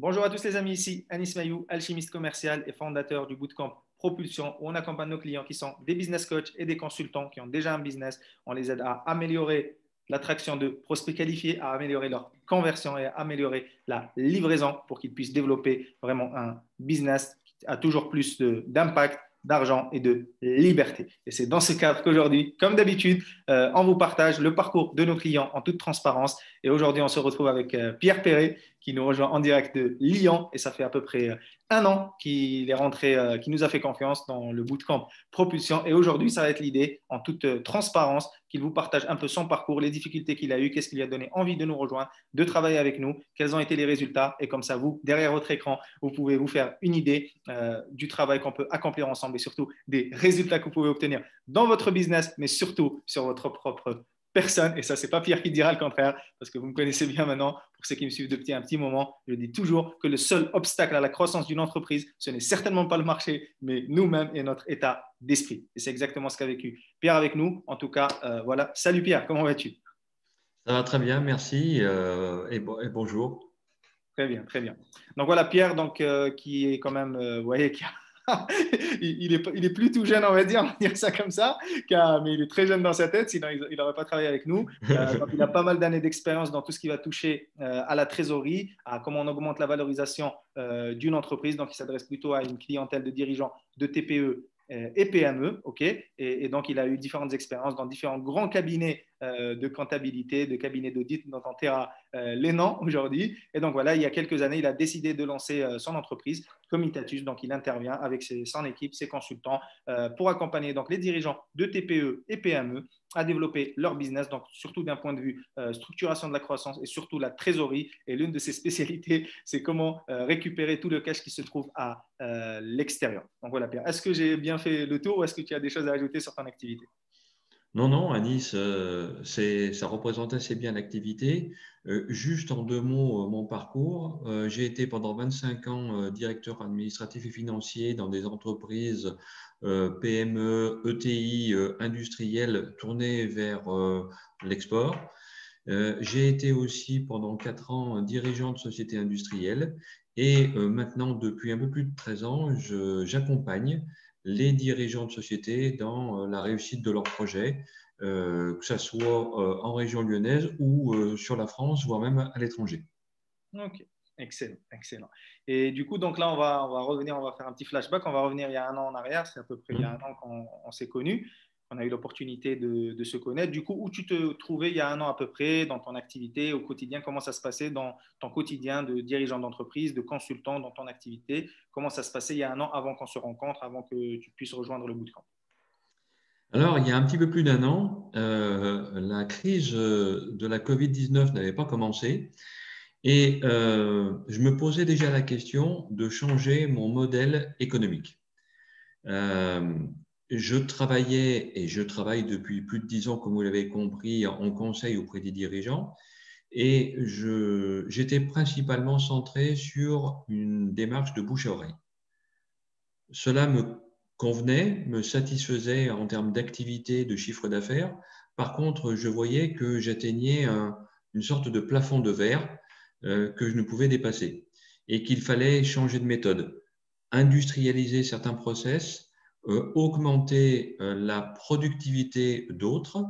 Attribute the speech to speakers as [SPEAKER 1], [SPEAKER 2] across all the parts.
[SPEAKER 1] Bonjour à tous les amis, ici Anis Mayou, alchimiste commercial et fondateur du Bootcamp Propulsion où on accompagne nos clients qui sont des business coachs et des consultants qui ont déjà un business. On les aide à améliorer l'attraction de prospects qualifiés, à améliorer leur conversion et à améliorer la livraison pour qu'ils puissent développer vraiment un business qui a toujours plus d'impact, d'argent et de liberté. Et c'est dans ce cadre qu'aujourd'hui, comme d'habitude, on vous partage le parcours de nos clients en toute transparence. Et aujourd'hui, on se retrouve avec Pierre Perret qui nous rejoint en direct de Lyon. Et ça fait à peu près un an qu'il est rentré, qui nous a fait confiance dans le bootcamp Propulsion. Et aujourd'hui, ça va être l'idée, en toute transparence, qu'il vous partage un peu son parcours, les difficultés qu'il a eues, qu'est-ce qui lui a donné envie de nous rejoindre, de travailler avec nous, quels ont été les résultats. Et comme ça, vous, derrière votre écran, vous pouvez vous faire une idée du travail qu'on peut accomplir ensemble et surtout des résultats que vous pouvez obtenir dans votre business, mais surtout sur votre propre personne. Et ça, c'est pas Pierre qui dira le contraire, parce que vous me connaissez bien maintenant. Pour ceux qui me suivent depuis un petit moment, je dis toujours que le seul obstacle à la croissance d'une entreprise, ce n'est certainement pas le marché, mais nous-mêmes et notre état d'esprit. Et c'est exactement ce qu'a vécu Pierre avec nous. En tout cas, voilà. Salut Pierre, comment vas-tu?
[SPEAKER 2] Ça va très bien, merci et bonjour.
[SPEAKER 1] Très bien, très bien. Donc voilà, Pierre, qui est quand même, vous voyez, il est plus tout jeune, on va dire ça comme ça, mais il est très jeune dans sa tête, sinon il n'aurait pas travaillé avec nous. Donc il a pas mal d'années d'expérience dans tout ce qui va toucher à la trésorerie, à comment on augmente la valorisation d'une entreprise. Donc il s'adresse plutôt à une clientèle de dirigeants de TPE et PME, ok. Et donc il a eu différentes expériences dans différents grands cabinets de comptabilité, de cabinets d'audit dont on taira les noms aujourd'hui. Et donc voilà, il y a quelques années, il a décidé de lancer son entreprise Comitatus. Donc il intervient avec son équipe, ses consultants pour accompagner donc les dirigeants de TPE et PME à développer leur business, donc surtout d'un point de vue structuration de la croissance et surtout la trésorerie. Et l'une de ses spécialités, c'est comment récupérer tout le cash qui se trouve à l'extérieur. Donc voilà, Pierre, est-ce que j'ai bien fait le tour ou est-ce que tu as des choses à ajouter sur ton activité?
[SPEAKER 2] Non, non, à Nice, ça représente assez bien l'activité. Juste en deux mots, mon parcours. J'ai été pendant 25 ans directeur administratif et financier dans des entreprises PME, ETI, industrielles tournées vers l'export. J'ai été aussi pendant 4 ans dirigeant de société industrielle et maintenant, depuis un peu plus de 13 ans, j'accompagne les dirigeants de société dans la réussite de leurs projets, que ce soit en région lyonnaise ou sur la France, voire même à l'étranger.
[SPEAKER 1] Ok, excellent, excellent. Et du coup, donc là, on va revenir, on va faire un petit flashback. On va revenir il y a un an en arrière. C'est à peu près il y a un an qu'on s'est connus. On a eu l'opportunité de se connaître. Du coup, où tu te trouvais il y a un an à peu près dans ton activité au quotidien? Comment ça se passait dans ton quotidien de dirigeant d'entreprise, de consultant dans ton activité? Comment ça se passait il y a un an avant qu'on se rencontre, avant que tu puisses rejoindre le bootcamp?
[SPEAKER 2] Alors, il y a un petit peu plus d'un an, la crise de la Covid-19 n'avait pas commencé et je me posais déjà la question de changer mon modèle économique. Euh, je travaillais et je travaille depuis plus de 10 ans, comme vous l'avez compris, en conseil auprès des dirigeants et j'étais principalement centré sur une démarche de bouche à oreille. Cela me convenait, me satisfaisait en termes d'activité, de chiffre d'affaires. Par contre, je voyais que j'atteignais une sorte de plafond de verre que je ne pouvais dépasser et qu'il fallait changer de méthode, industrialiser certains process, augmenter la productivité d'autres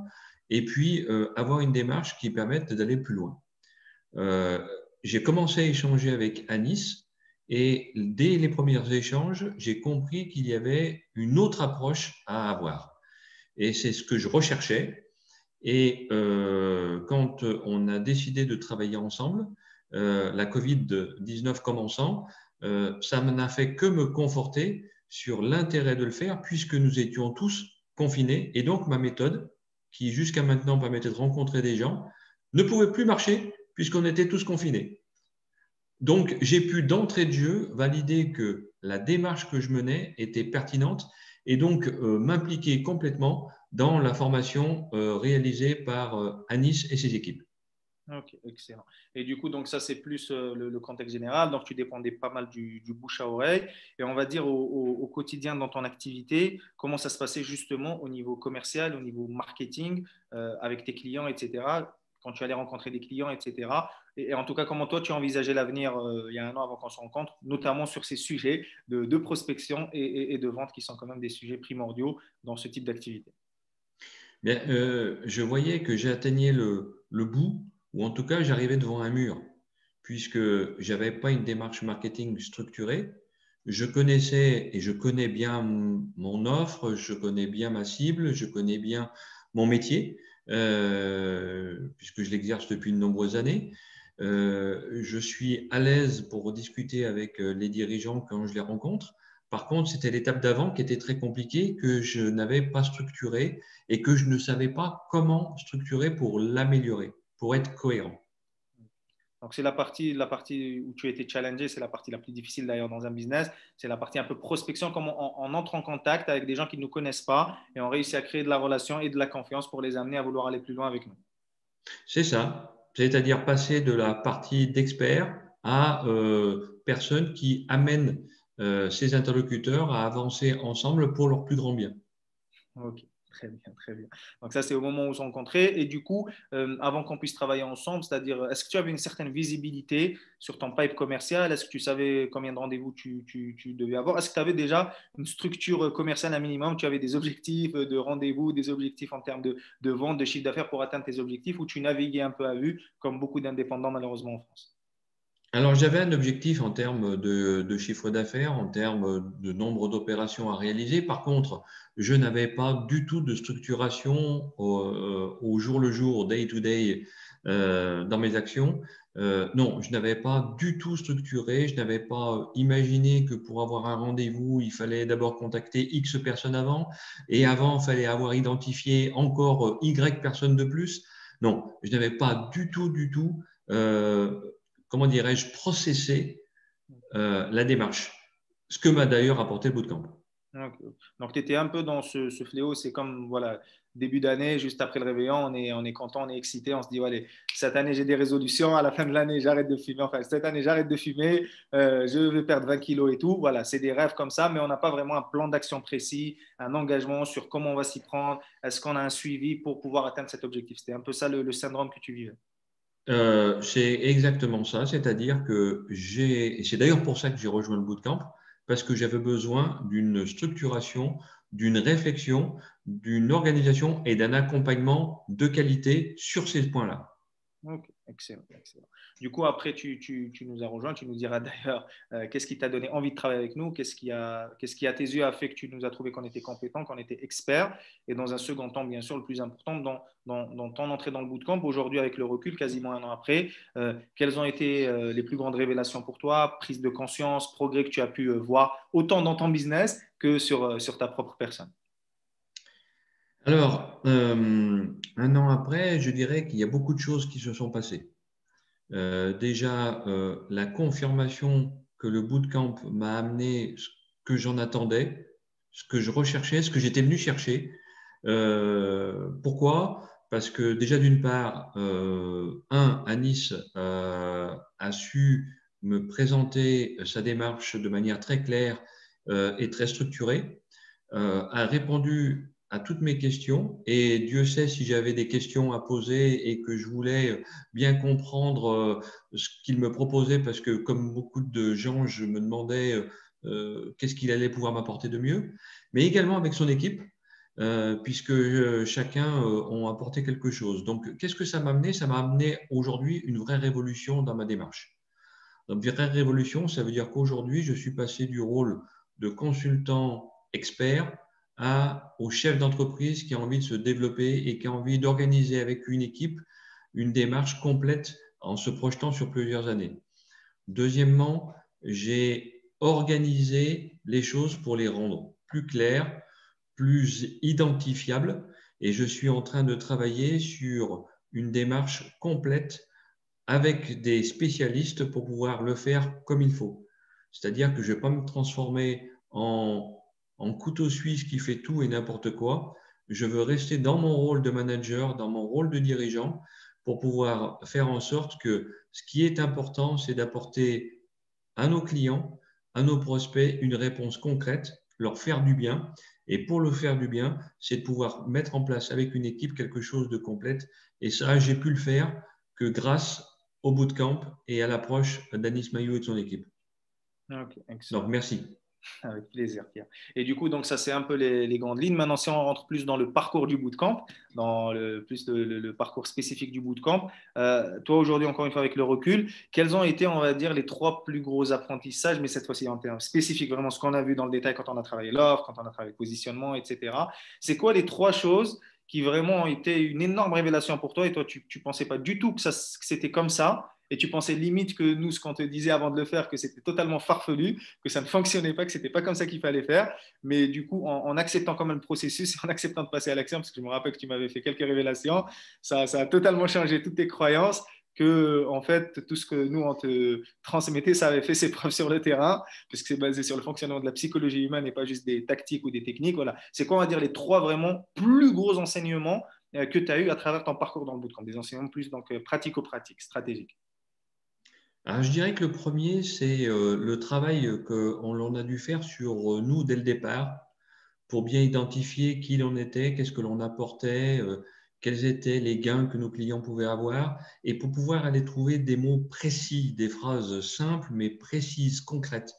[SPEAKER 2] et puis avoir une démarche qui permette d'aller plus loin. Euh, j'ai commencé à échanger avec Anis et dès les premiers échanges, j'ai compris qu'il y avait une autre approche à avoir. Et c'est ce que je recherchais. Et quand on a décidé de travailler ensemble, la Covid-19 commençant, ça n'a fait que me conforter sur l'intérêt de le faire puisque nous étions tous confinés. Et donc, ma méthode, qui jusqu'à maintenant permettait de rencontrer des gens, ne pouvait plus marcher puisqu'on était tous confinés. Donc, j'ai pu d'entrée de jeu valider que la démarche que je menais était pertinente et donc m'impliquer complètement dans la formation réalisée par Anis et ses équipes.
[SPEAKER 1] Ok, excellent. Et du coup, donc ça, c'est plus le contexte général. Donc, tu dépendais pas mal du bouche à oreille. Et on va dire au quotidien dans ton activité, comment ça se passait justement au niveau commercial, au niveau marketing, avec tes clients, etc. Quand tu allais rencontrer des clients, etc. Et en tout cas, comment toi, tu as envisagé l'avenir il y a un an avant qu'on se rencontre, notamment sur ces sujets de prospection et de vente qui sont quand même des sujets primordiaux dans ce type d'activité?
[SPEAKER 2] Bien, je voyais que j'atteignais le bout, ou en tout cas, j'arrivais devant un mur, puisque je n'avais pas une démarche marketing structurée. Je connaissais et je connais bien mon offre, je connais bien ma cible, je connais bien mon métier, puisque je l'exerce depuis de nombreuses années. Je suis à l'aise pour discuter avec les dirigeants quand je les rencontre. Par contre, c'était l'étape d'avant qui était très compliquée, que je n'avais pas structurée et que je ne savais pas comment structurer pour l'améliorer, pour être cohérent.
[SPEAKER 1] Donc, c'est la partie où tu as été challengé, c'est la partie la plus difficile d'ailleurs dans un business. C'est la partie un peu prospection, comme on entre en contact avec des gens qui ne nous connaissent pas et on réussit à créer de la relation et de la confiance pour les amener à vouloir aller plus loin avec nous.
[SPEAKER 2] C'est ça, c'est-à-dire passer de la partie d'expert à personne qui amène ses interlocuteurs à avancer ensemble pour leur plus grand bien.
[SPEAKER 1] Ok, très bien, très bien. Donc ça, c'est au moment où on s'est rencontrés. Et du coup, avant qu'on puisse travailler ensemble, c'est-à-dire, est-ce que tu avais une certaine visibilité sur ton pipe commercial? Est-ce que tu savais combien de rendez-vous tu devais avoir? Est-ce que tu avais déjà une structure commerciale un minimum? Tu avais des objectifs de rendez-vous, des objectifs en termes de vente, de chiffre d'affaires pour atteindre tes objectifs, ou tu naviguais un peu à vue, comme beaucoup d'indépendants malheureusement en France?
[SPEAKER 2] Alors, j'avais un objectif en termes de chiffre d'affaires, en termes de nombre d'opérations à réaliser. Par contre, je n'avais pas du tout de structuration au jour le jour, au day to day, dans mes actions. Non, je n'avais pas du tout structuré. Je n'avais pas imaginé que pour avoir un rendez-vous, il fallait d'abord contacter X personnes avant. Et avant, il fallait avoir identifié encore Y personnes de plus. Non, je n'avais pas du tout comment dirais-je, processer la démarche. Ce que m'a d'ailleurs apporté le bootcamp.
[SPEAKER 1] Donc, tu étais un peu dans ce fléau. C'est comme, voilà, début d'année, juste après le réveillon, on est content, on est excité. On se dit, allez, cette année, j'ai des résolutions. À la fin de l'année, j'arrête de fumer. Enfin, cette année, j'arrête de fumer. Je vais perdre 20 kilos et tout. Voilà, c'est des rêves comme ça, mais on n'a pas vraiment un plan d'action précis, un engagement sur comment on va s'y prendre. Est-ce qu'on a un suivi pour pouvoir atteindre cet objectif? C'était un peu ça le syndrome que tu vivais.
[SPEAKER 2] C'est exactement ça, c'est-à-dire que et c'est d'ailleurs pour ça que j'ai rejoint le bootcamp, parce que j'avais besoin d'une structuration, d'une réflexion, d'une organisation et d'un accompagnement de qualité sur ces points-là.
[SPEAKER 1] Ok, excellent, excellent. Du coup, après, tu nous as rejoint. Tu nous diras d'ailleurs qu'est-ce qui t'a donné envie de travailler avec nous, qu'est-ce qui, à tes yeux, a fait que tu nous as trouvé qu'on était compétent, qu'on était expert. Et dans un second temps, bien sûr, le plus important, dans ton entrée dans le bootcamp, aujourd'hui, avec le recul, quasiment un an après, quelles ont été les plus grandes révélations pour toi, prise de conscience, progrès que tu as pu voir, autant dans ton business que sur ta propre personne?
[SPEAKER 2] Alors, un an après, je dirais qu'il y a beaucoup de choses qui se sont passées. Déjà, la confirmation que le bootcamp m'a amené ce que j'en attendais, ce que je recherchais, ce que j'étais venu chercher. Pourquoi? Parce que déjà, d'une part, Anis a su me présenter sa démarche de manière très claire et très structurée, a répondu à toutes mes questions et Dieu sait si j'avais des questions à poser et que je voulais bien comprendre ce qu'il me proposait parce que comme beaucoup de gens, je me demandais qu'est-ce qu'il allait pouvoir m'apporter de mieux, mais également avec son équipe. Puisque chacun ont apporté quelque chose. Donc, qu'est-ce que ça m'a amené? Ça m'a amené aujourd'hui une vraie révolution dans ma démarche. Donc, vraie révolution, ça veut dire qu'aujourd'hui, je suis passé du rôle de consultant expert au chef d'entreprise qui a envie de se développer et qui a envie d'organiser avec une équipe une démarche complète en se projetant sur plusieurs années. Deuxièmement, j'ai organisé les choses pour les rendre plus claires, plus identifiables et je suis en train de travailler sur une démarche complète avec des spécialistes pour pouvoir le faire comme il faut. C'est-à-dire que je ne vais pas me transformer en couteau suisse qui fait tout et n'importe quoi. Je veux rester dans mon rôle de manager, dans mon rôle de dirigeant, pour pouvoir faire en sorte que ce qui est important, c'est d'apporter à nos clients, à nos prospects, une réponse concrète, leur faire du bien. Et pour le faire du bien, c'est de pouvoir mettre en place avec une équipe quelque chose de complète. Et ça, j'ai pu le faire que grâce au bootcamp et à l'approche d'Anis Maillot et de son équipe.
[SPEAKER 1] Ok, excellent.
[SPEAKER 2] Donc, merci.
[SPEAKER 1] Avec plaisir, Pierre. Et du coup, donc ça, c'est un peu les grandes lignes. Maintenant, si on rentre plus dans le parcours du bootcamp, dans plus le parcours spécifique du bootcamp, toi, aujourd'hui, encore une fois, avec le recul, quels ont été, on va dire, les 3 plus gros apprentissages, mais cette fois-ci en termes spécifiques, vraiment ce qu'on a vu dans le détail quand on a travaillé l'offre, quand on a travaillé le positionnement, etc. C'est quoi les 3 choses qui vraiment ont été une énorme révélation pour toi et toi, tu ne pensais pas du tout que c'était comme ça et tu pensais limite que nous, ce qu'on te disait avant de le faire, que c'était totalement farfelu, que ça ne fonctionnait pas, que c'était pas comme ça qu'il fallait faire. Mais du coup, en acceptant quand même le processus et en acceptant de passer à l'action, parce que je me rappelle que tu m'avais fait quelques révélations, ça a totalement changé toutes tes croyances. Que en fait tout ce que nous on te transmettait, ça avait fait ses preuves sur le terrain, puisque c'est basé sur le fonctionnement de la psychologie humaine et pas juste des tactiques ou des techniques. Voilà, c'est quoi on va dire les 3 vraiment plus gros enseignements que tu as eu à travers ton parcours dans le bootcamp, des enseignements plus donc pratico-pratiques, stratégiques.
[SPEAKER 2] Alors, je dirais que le premier, c'est le travail qu'on a dû faire sur nous dès le départ pour bien identifier qui l'on était, qu'est-ce que l'on apportait, quels étaient les gains que nos clients pouvaient avoir, et pour pouvoir aller trouver des mots précis, des phrases simples mais précises, concrètes.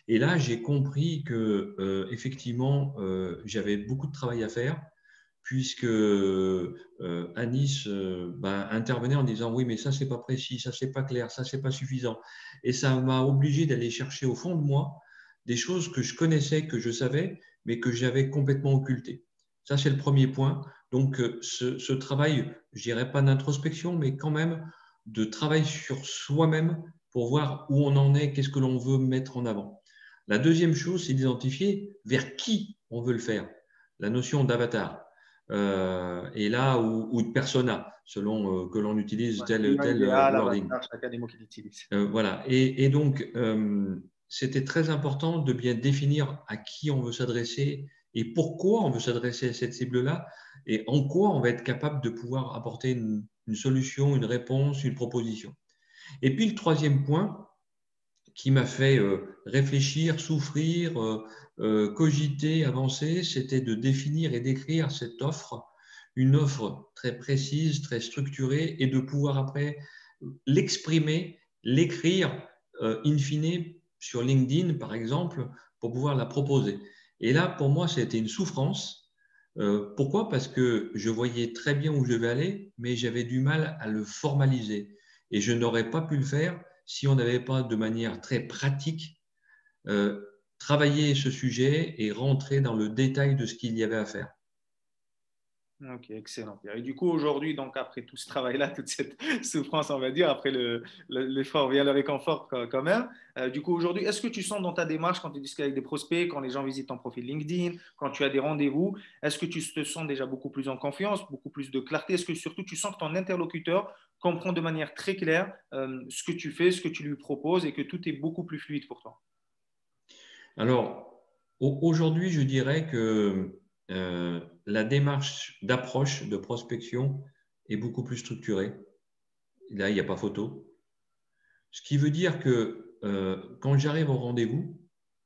[SPEAKER 2] Et là, j'ai compris que effectivement, j'avais beaucoup de travail à faire puisque Anis intervenait en disant oui, mais ça, c'est pas précis, ça, c'est pas clair, ça, c'est pas suffisant. Et ça m'a obligé d'aller chercher au fond de moi des choses que je connaissais, que je savais, mais que j'avais complètement occultées. Ça, c'est le premier point. Donc, ce travail, je dirais pas d'introspection, mais quand même de travail sur soi-même pour voir où on en est, qu'est-ce que l'on veut mettre en avant. La deuxième chose, c'est d'identifier vers qui on veut le faire. La notion d'avatar. Et là, ou de persona, selon que l'on utilise
[SPEAKER 1] Ouais,
[SPEAKER 2] tel
[SPEAKER 1] idéal,
[SPEAKER 2] wording.
[SPEAKER 1] avatar, chacun des mots qu'il utilise.
[SPEAKER 2] Voilà. Et donc, c'était très important de bien définir à qui on veut s'adresser et pourquoi on veut s'adresser à cette cible-là et en quoi on va être capable de pouvoir apporter une solution, une réponse, une proposition. Et puis, le troisième point qui m'a fait réfléchir, souffrir, cogiter, avancer, c'était de définir et d'écrire cette offre, une offre très précise, très structurée, et de pouvoir après l'exprimer, l'écrire in fine sur LinkedIn, par exemple, pour pouvoir la proposer. Et là, pour moi, c'était une souffrance. Pourquoi? Parce que je voyais très bien où je vais aller, mais j'avais du mal à le formaliser. Et je n'aurais pas pu le faire si on n'avait pas de manière très pratique travaillé ce sujet et rentré dans le détail de ce qu'il y avait à faire.
[SPEAKER 1] Ok, excellent, Pierre. Et du coup, aujourd'hui, donc après tout ce travail-là, toute cette souffrance, on va dire, après l'effort vient le réconfort quand même. Du coup, aujourd'hui, est-ce que tu sens dans ta démarche, quand tu discutes avec des prospects, quand les gens visitent ton profil LinkedIn, quand tu as des rendez-vous, est-ce que tu te sens déjà beaucoup plus en confiance, beaucoup plus de clarté? Est-ce que surtout tu sens que ton interlocuteur comprend de manière très claire ce que tu fais, ce que tu lui proposes et que tout est beaucoup plus fluide pour toi?
[SPEAKER 2] Alors, aujourd'hui, je dirais que la démarche d'approche, de prospection est beaucoup plus structurée. Là, il n'y a pas photo. Ce qui veut dire que quand j'arrive au rendez-vous,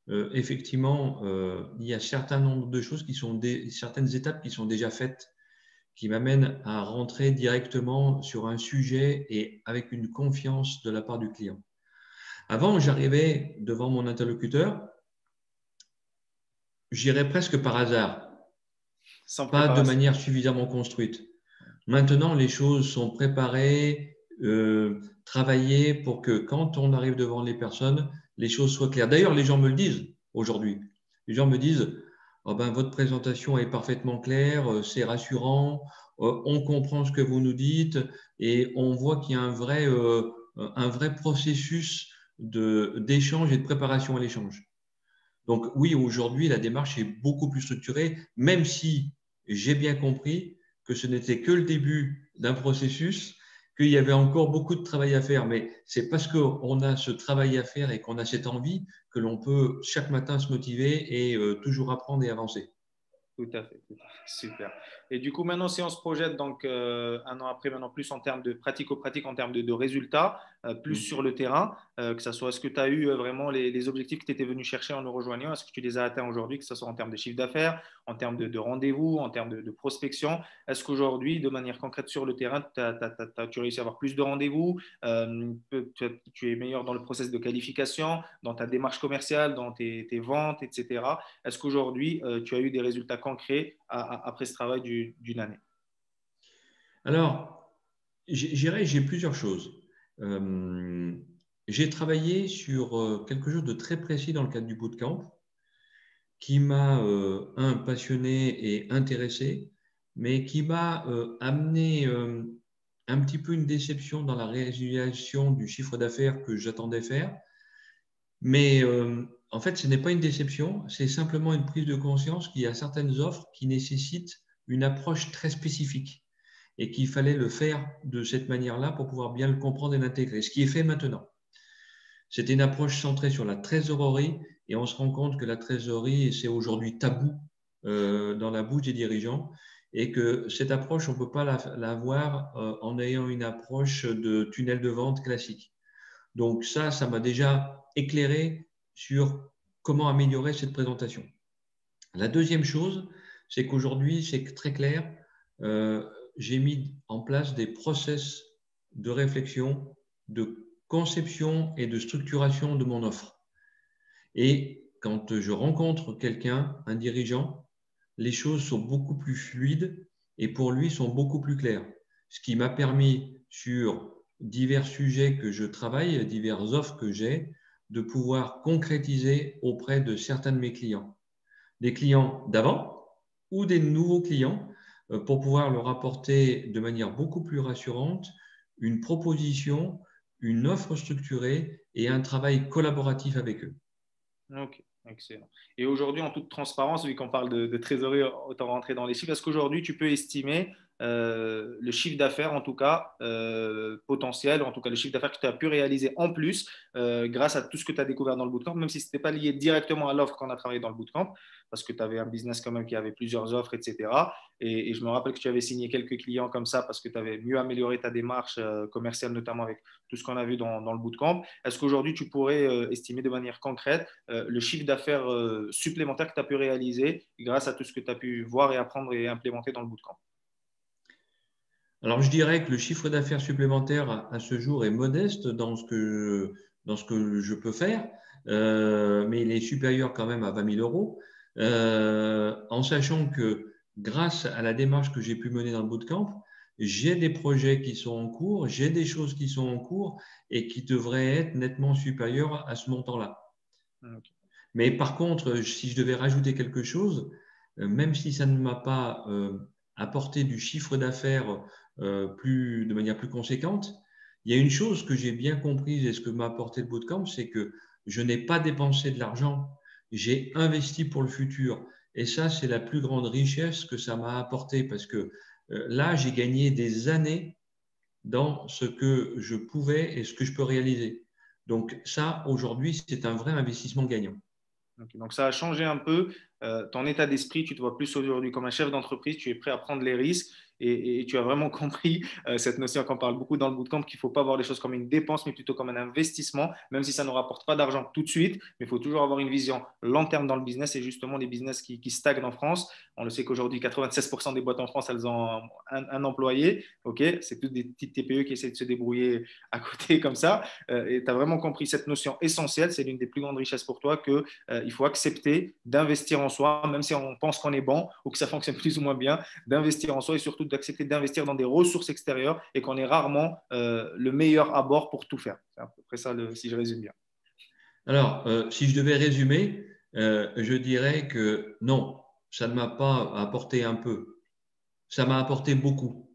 [SPEAKER 2] effectivement, il y a un certain nombre de choses certaines étapes qui sont déjà faites, qui m'amènent à rentrer directement sur un sujet et avec une confiance de la part du client. Avant, j'arrivais devant mon interlocuteur, j'irais presque par hasard,
[SPEAKER 1] Sans
[SPEAKER 2] pas de
[SPEAKER 1] préparation.
[SPEAKER 2] manière suffisamment construite. Maintenant, les choses sont préparées, travaillées pour que quand on arrive devant les personnes, les choses soient claires. D'ailleurs, les gens me le disent aujourd'hui. Les gens me disent, oh ben, votre présentation est parfaitement claire, c'est rassurant, on comprend ce que vous nous dites et on voit qu'il y a un vrai processus d'échange et de préparation à l'échange. Donc oui, aujourd'hui, la démarche est beaucoup plus structurée, même si j'ai bien compris que ce n'était que le début d'un processus, qu'il y avait encore beaucoup de travail à faire. Mais c'est parce qu'on a ce travail à faire et qu'on a cette envie que l'on peut chaque matin se motiver et toujours apprendre et avancer.
[SPEAKER 1] Tout à fait, super. Et du coup, maintenant, si on se projette donc un an après, maintenant plus en termes de pratico-pratique, en termes de résultats, plus sur le terrain, que ce soit, est-ce que tu as eu vraiment les objectifs que tu étais venu chercher en nous rejoignant, est-ce que tu les as atteints aujourd'hui, que ce soit en termes de chiffre d'affaires, en termes de rendez-vous, en termes de prospection? Est-ce qu'aujourd'hui, de manière concrète sur le terrain, tu réussi à avoir plus de rendez-vous? Tu es meilleur dans le process de qualification, dans ta démarche commerciale, dans tes ventes, etc. Est-ce qu'aujourd'hui, tu as eu des résultats concrets après ce travail d'une année?
[SPEAKER 2] Alors, j'ai plusieurs choses. Euh, j'ai travaillé sur quelque chose de très précis dans le cadre du bootcamp qui m'a, passionné et intéressé, mais qui m'a amené un petit peu une déception dans la réalisation du chiffre d'affaires que j'attendais faire. Mais en fait, ce n'est pas une déception, c'est simplement une prise de conscience qu'il y a certaines offres qui nécessitent une approche très spécifique et qu'il fallait le faire de cette manière-là pour pouvoir bien le comprendre et l'intégrer, ce qui est fait maintenant. C'était une approche centrée sur la trésorerie et on se rend compte que la trésorerie, c'est aujourd'hui tabou dans la bouche des dirigeants et que cette approche, on ne peut pas l'avoir en ayant une approche de tunnel de vente classique. Donc ça m'a déjà éclairé sur comment améliorer cette présentation. La deuxième chose, c'est qu'aujourd'hui, c'est très clair, j'ai mis en place des process de réflexion, de conception et de structuration de mon offre. Et quand je rencontre quelqu'un, un dirigeant, les choses sont beaucoup plus fluides et pour lui sont beaucoup plus claires. Ce qui m'a permis sur divers sujets que je travaille, diverses offres que j'ai, de pouvoir concrétiser auprès de certains de mes clients. Des clients d'avant ou des nouveaux clients pour pouvoir leur apporter de manière beaucoup plus rassurante une proposition, une offre structurée et un travail collaboratif avec eux.
[SPEAKER 1] Ok, excellent. Et aujourd'hui, en toute transparence, vu qu'on parle de trésorerie, autant rentrer dans les chiffres, est-ce qu'aujourd'hui, tu peux estimer le chiffre d'affaires, en tout cas potentiel, en tout cas le chiffre d'affaires que tu as pu réaliser en plus grâce à tout ce que tu as découvert dans le bootcamp, même si ce n'était pas lié directement à l'offre qu'on a travaillé dans le bootcamp, parce que tu avais un business quand même qui avait plusieurs offres, etc. Et je me rappelle que tu avais signé quelques clients comme ça parce que tu avais mieux amélioré ta démarche commerciale, notamment avec tout ce qu'on a vu dans le bootcamp. Est-ce qu'aujourd'hui, tu pourrais estimer de manière concrète le chiffre d'affaires supplémentaire que tu as pu réaliser grâce à tout ce que tu as pu voir et apprendre et implémenter dans le bootcamp?
[SPEAKER 2] Alors, je dirais que le chiffre d'affaires supplémentaire à ce jour est modeste dans ce que je peux faire, mais il est supérieur quand même à 20 000 euros, en sachant que grâce à la démarche que j'ai pu mener dans le bootcamp, j'ai des projets qui sont en cours, j'ai des choses qui sont en cours et qui devraient être nettement supérieures à ce montant-là.
[SPEAKER 1] Okay.
[SPEAKER 2] Mais par contre, si je devais rajouter quelque chose, même si ça ne m'a pas apporté du chiffre d'affaires de manière plus conséquente, il y a une chose que j'ai bien comprise et ce que m'a apporté le bootcamp, c'est que je n'ai pas dépensé de l'argent, j'ai investi pour le futur. Et ça, c'est la plus grande richesse que ça m'a apporté parce que là, j'ai gagné des années dans ce que je pouvais et ce que je peux réaliser. Donc ça, aujourd'hui, c'est un vrai investissement gagnant.
[SPEAKER 1] Okay. Donc, ça a changé un peu ton état d'esprit. Tu te vois plus aujourd'hui comme un chef d'entreprise. Tu es prêt à prendre les risques et tu as vraiment compris cette notion qu'on parle beaucoup dans le bootcamp qu'il ne faut pas voir les choses comme une dépense, mais plutôt comme un investissement, même si ça ne rapporte pas d'argent tout de suite. Mais il faut toujours avoir une vision long terme dans le business et justement les business qui stagnent en France. On le sait qu'aujourd'hui, 96% des boîtes en France, elles ont un employé. Okay, c'est toutes des petites TPE qui essaient de se débrouiller à côté comme ça. Et tu as vraiment compris cette notion essentielle. C'est l'une des plus grandes richesses pour toi que il faut accepter d'investir en soi, même si on pense qu'on est bon ou que ça fonctionne plus ou moins bien, d'investir en soi et surtout d'accepter d'investir dans des ressources extérieures et qu'on est rarement le meilleur à bord pour tout faire. C'est à peu près ça, si je résume bien.
[SPEAKER 2] Alors, si je devais résumer, je dirais que non, ça ne m'a pas apporté un peu, ça m'a apporté beaucoup.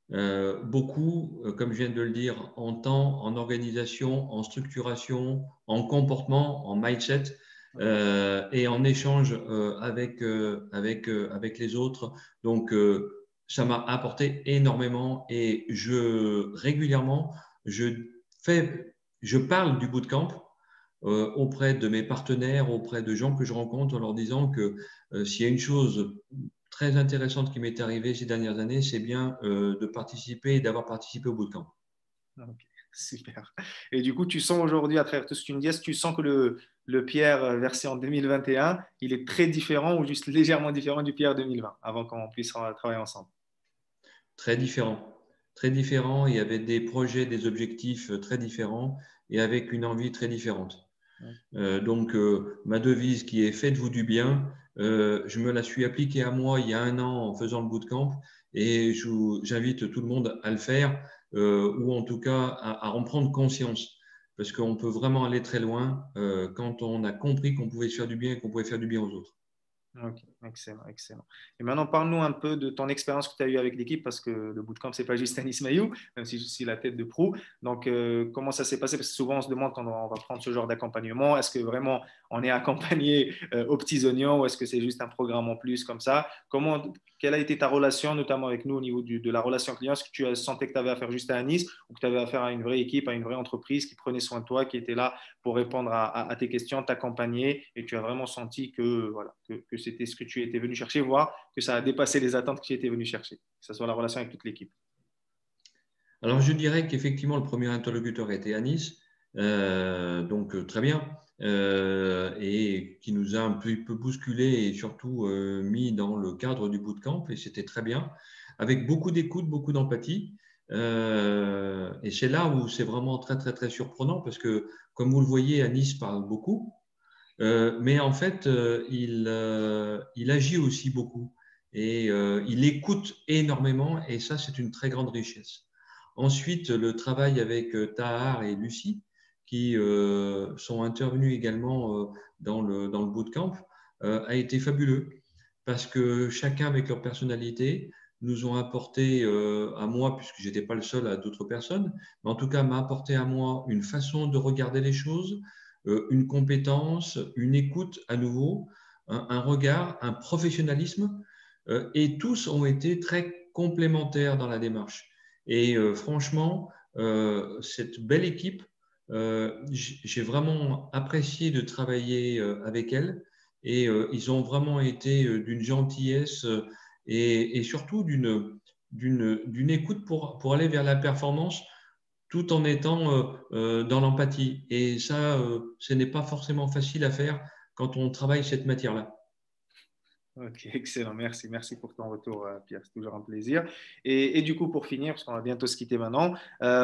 [SPEAKER 2] Beaucoup, comme je viens de le dire, en temps, en organisation, en structuration, en comportement, en mindset et en échange avec les autres. Donc, ça m'a apporté énormément et régulièrement, je parle du bootcamp auprès de mes partenaires, auprès de gens que je rencontre en leur disant que s'il y a une chose très intéressante qui m'est arrivée ces dernières années, c'est bien de participer et d'avoir participé au bootcamp.
[SPEAKER 1] Ok, super. Et du coup, tu sens aujourd'hui, à travers tout ce que tu me dis, est-ce que tu sens que le Pierre versé en 2021, il est très différent ou juste légèrement différent du Pierre 2020, avant qu'on puisse travailler ensemble?
[SPEAKER 2] Très différent. Très différent. Il y avait des projets, des objectifs très différents et avec une envie très différente. Donc, ma devise qui est faites-vous du bien, je me la suis appliquée à moi il y a un an en faisant le bootcamp et j'invite tout le monde à le faire ou en tout cas à en prendre conscience parce qu'on peut vraiment aller très loin quand on a compris qu'on pouvait se faire du bien et qu'on pouvait faire du bien aux autres.
[SPEAKER 1] Ok, excellent, excellent. Et maintenant, parle-nous un peu de ton expérience que tu as eue avec l'équipe, parce que le bootcamp, c'est pas juste Anis Mailloux, même si je suis la tête de proue. Donc, comment ça s'est passé? Parce que souvent, on se demande quand on va prendre ce genre d'accompagnement, est-ce que vraiment on est accompagné aux petits oignons ou est-ce que c'est juste un programme en plus comme ça? Quelle a été ta relation, notamment avec nous, au niveau de la relation client? Est-ce que tu sentais que tu avais affaire juste à Anis ou que tu avais affaire à une vraie équipe, à une vraie entreprise qui prenait soin de toi, qui était là pour répondre à tes questions, t'accompagner et tu as vraiment senti que, voilà, que c'était ce que tu étais venu chercher, voire que ça a dépassé les attentes que tu étais venu chercher, que ce soit la relation avec toute l'équipe.
[SPEAKER 2] Alors, je dirais qu'effectivement, le premier interlocuteur était Anis, donc très bien, et qui nous a un peu bousculé et surtout mis dans le cadre du bootcamp, et c'était très bien, avec beaucoup d'écoute, beaucoup d'empathie. Et c'est là où c'est vraiment très, très, très surprenant parce que, comme vous le voyez, Anis parle beaucoup, mais en fait, il agit aussi beaucoup et il écoute énormément et ça, c'est une très grande richesse. Ensuite, le travail avec Tahar et Lucie, qui sont intervenus également dans le bootcamp, a été fabuleux parce que chacun avec leur personnalité nous ont apporté à moi, puisque je n'étais pas le seul à d'autres personnes, mais en tout cas m'a apporté à moi une façon de regarder les choses, une compétence, une écoute à nouveau, un regard, un professionnalisme, et tous ont été très complémentaires dans la démarche. Et franchement, cette belle équipe, j'ai vraiment apprécié de travailler avec elle et ils ont vraiment été d'une gentillesse et surtout d'une écoute pour aller vers la performance tout en étant dans l'empathie. Et ça, ce n'est pas forcément facile à faire quand on travaille cette matière-là.
[SPEAKER 1] Ok, excellent. Merci. Merci pour ton retour, Pierre. C'est toujours un plaisir. Et du coup, pour finir, parce qu'on va bientôt se quitter maintenant,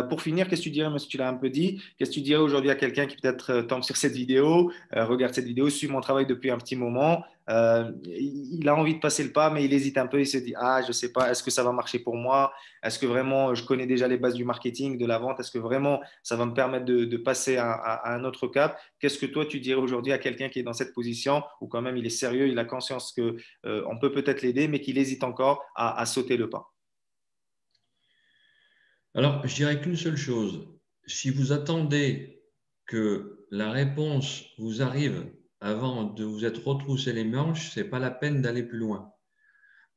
[SPEAKER 1] pour finir, qu'est-ce que tu dirais, même si tu l'as un peu dit, qu'est-ce que tu dirais aujourd'hui à quelqu'un qui peut-être tombe sur cette vidéo, regarde cette vidéo, suit mon travail depuis un petit moment, il a envie de passer le pas, mais il hésite un peu, il se dit, ah, je sais pas, est-ce que ça va marcher pour moi? Est-ce que vraiment je connais déjà les bases du marketing, de la vente? Est-ce que vraiment ça va me permettre de passer à un autre cap? Qu'est-ce que toi, tu dirais aujourd'hui à quelqu'un qui est dans cette position où quand même il est sérieux, il a conscience que on peut peut-être l'aider, mais qu'il hésite encore à sauter le pas.
[SPEAKER 2] Alors, je dirais qu'une seule chose. Si vous attendez que la réponse vous arrive avant de vous être retroussé les manches, ce n'est pas la peine d'aller plus loin.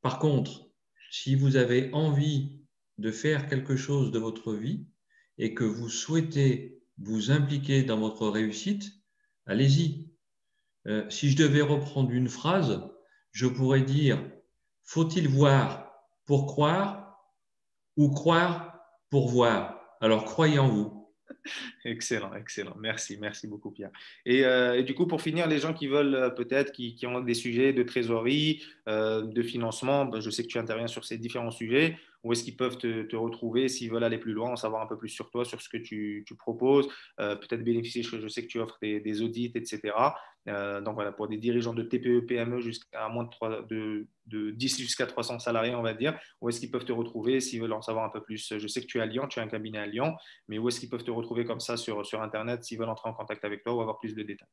[SPEAKER 2] Par contre, si vous avez envie de faire quelque chose de votre vie et que vous souhaitez vous impliquer dans votre réussite, allez-y. Si je devais reprendre une phrase, je pourrais dire, faut-il voir pour croire ou croire pour voir? Alors croyez en vous.
[SPEAKER 1] Excellent, excellent. Merci, merci beaucoup, Pierre. Et du coup, pour finir, les gens qui veulent peut-être, qui ont des sujets de trésorerie, de financement, ben, je sais que tu interviens sur ces différents sujets. Où est-ce qu'ils peuvent te retrouver s'ils veulent aller plus loin, en savoir un peu plus sur toi, sur ce que tu proposes, peut-être bénéficier, je sais que tu offres des audits, etc. Donc voilà, pour des dirigeants de TPE, PME jusqu'à moins de 10 jusqu'à 300 salariés, on va dire, où est-ce qu'ils peuvent te retrouver s'ils veulent en savoir un peu plus? Je sais que tu es à Lyon, tu as un cabinet à Lyon, mais où est-ce qu'ils peuvent te retrouver comme ça sur Internet s'ils veulent entrer en contact avec toi ou avoir plus de détails?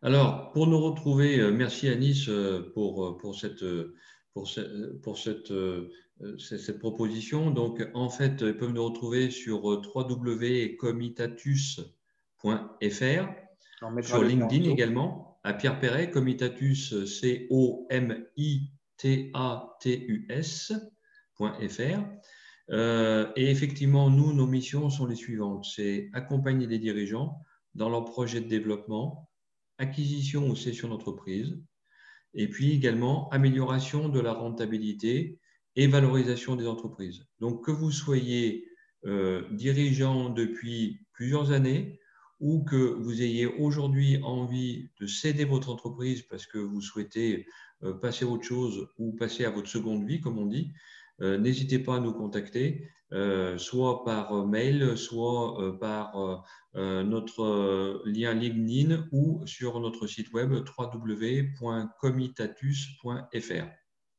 [SPEAKER 2] Alors, pour nous retrouver, merci Anis cette proposition. Donc, en fait, ils peuvent nous retrouver sur www.comitatus.fr,
[SPEAKER 1] On mettra
[SPEAKER 2] sur
[SPEAKER 1] le lien en
[SPEAKER 2] LinkedIn
[SPEAKER 1] dessous.
[SPEAKER 2] également, à Pierre Perret, Comitatus, COMITATUS.fr. Et effectivement, nous, nos missions sont les suivantes. C'est accompagner les dirigeants dans leur projet de développement, acquisition ou cession d'entreprise, et puis également amélioration de la rentabilité et valorisation des entreprises. Donc, que vous soyez dirigeant depuis plusieurs années ou que vous ayez aujourd'hui envie de céder votre entreprise parce que vous souhaitez passer à autre chose ou passer à votre seconde vie, comme on dit, n'hésitez pas à nous contacter, soit par mail, soit par notre lien LinkedIn ou sur notre site web www.comitatus.fr.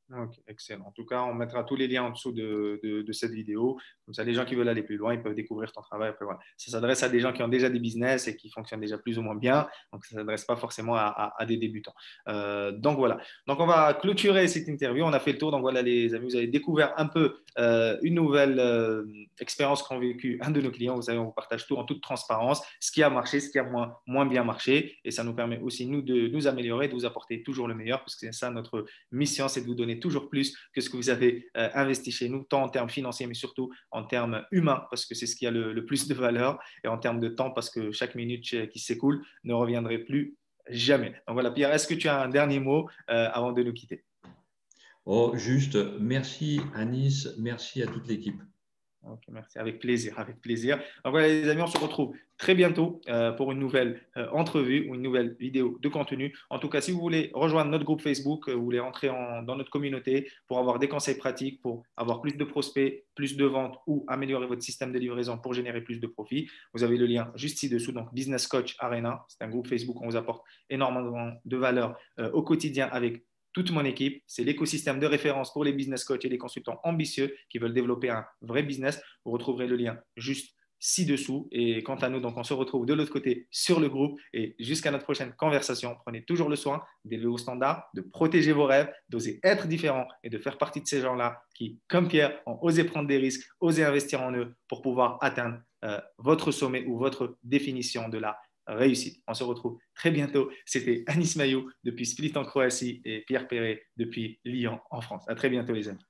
[SPEAKER 1] Ok, excellent. En tout cas, on mettra tous les liens en dessous de cette vidéo. Comme ça, les gens qui veulent aller plus loin, ils peuvent découvrir ton travail. Après, voilà. Ça s'adresse à des gens qui ont déjà des business et qui fonctionnent déjà plus ou moins bien. Donc, ça ne s'adresse pas forcément à des débutants. Donc, voilà. Donc, on va clôturer cette interview. On a fait le tour. Donc, voilà, les amis, vous avez découvert un peu une nouvelle expérience qu'ont vécu un de nos clients. Vous savez, on vous partage tout en toute transparence, ce qui a marché, ce qui a moins bien marché. Et ça nous permet aussi, nous, de nous améliorer, de vous apporter toujours le meilleur, parce que c'est ça notre mission, c'est de vous donner toujours plus que ce que vous avez investi chez nous, tant en termes financiers, mais surtout en termes humains, parce que c'est ce qui a le plus de valeur, et en termes de temps, parce que chaque minute qui s'écoule ne reviendrait plus jamais. Donc voilà, Pierre, est-ce que tu as un dernier mot avant de nous quitter?
[SPEAKER 2] Oh, juste, merci Anis, merci à toute l'équipe.
[SPEAKER 1] Ok, merci, avec plaisir, avec plaisir. Donc voilà les amis, on se retrouve très bientôt pour une nouvelle entrevue ou une nouvelle vidéo de contenu. En tout cas, si vous voulez rejoindre notre groupe Facebook, vous voulez entrer dans notre communauté pour avoir des conseils pratiques, pour avoir plus de prospects, plus de ventes ou améliorer votre système de livraison pour générer plus de profits, vous avez le lien juste ci-dessous, donc Business Coach Arena. C'est un groupe Facebook où on vous apporte énormément de valeur au quotidien avec toute mon équipe. C'est l'écosystème de référence pour les business coachs et les consultants ambitieux qui veulent développer un vrai business. Vous retrouverez le lien juste ci-dessous. Et quant à nous, donc, on se retrouve de l'autre côté sur le groupe. Et jusqu'à notre prochaine conversation, prenez toujours le soin d'élever vos standards, de protéger vos rêves, d'oser être différent et de faire partie de ces gens-là qui, comme Pierre, ont osé prendre des risques, osé investir en eux pour pouvoir atteindre votre sommet ou votre définition de la réussite. On se retrouve très bientôt. C'était Anis Maillot depuis Split en Croatie et Pierre Perret depuis Lyon en France. À très bientôt les amis.